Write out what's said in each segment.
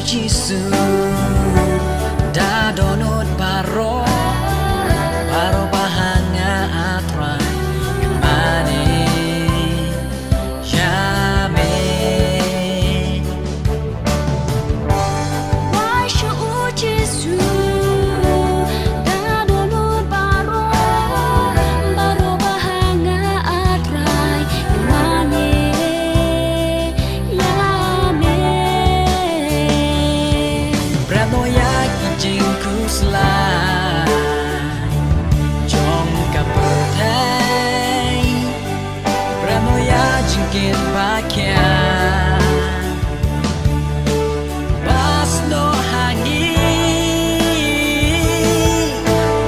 Jisu da donut baro bahanga atrai mane yame Washu Jisu da donut baro bahanga atrai mane yame Brano yaki jingku selai Jom kapertai Brano ya jingkin pakaian Bas no hangi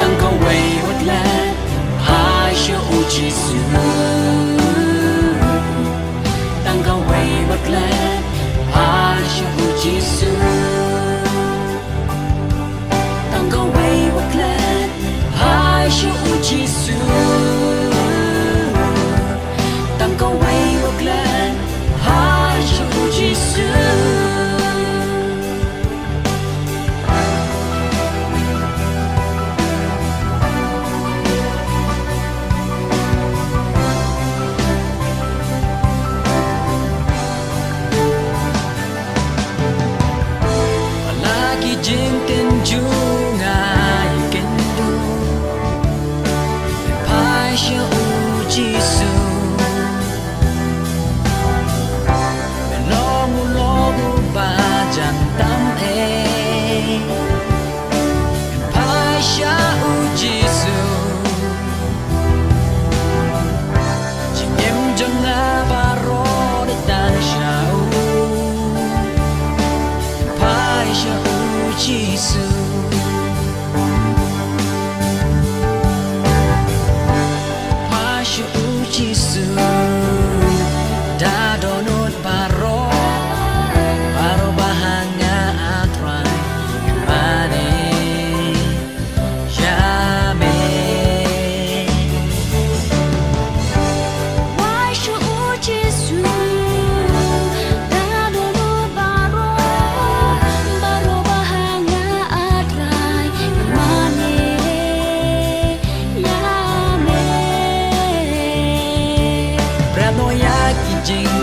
Tang kau wei hotlet Hai shu uji su Tang kau wei hotlet Hai shu uji su Jisu Tang kau wei waklan hai shu Jisu Lagi jengken jungai kendu Shu Jisu Menongu logu bajan tam Pai Shu Jisu Jingem janga baro dan shau Pai Shu Jisu Jisu da donut baro bahanga atrai mane yame Washu Jisu da donut baro bahanga atrai mane Brano yaki jing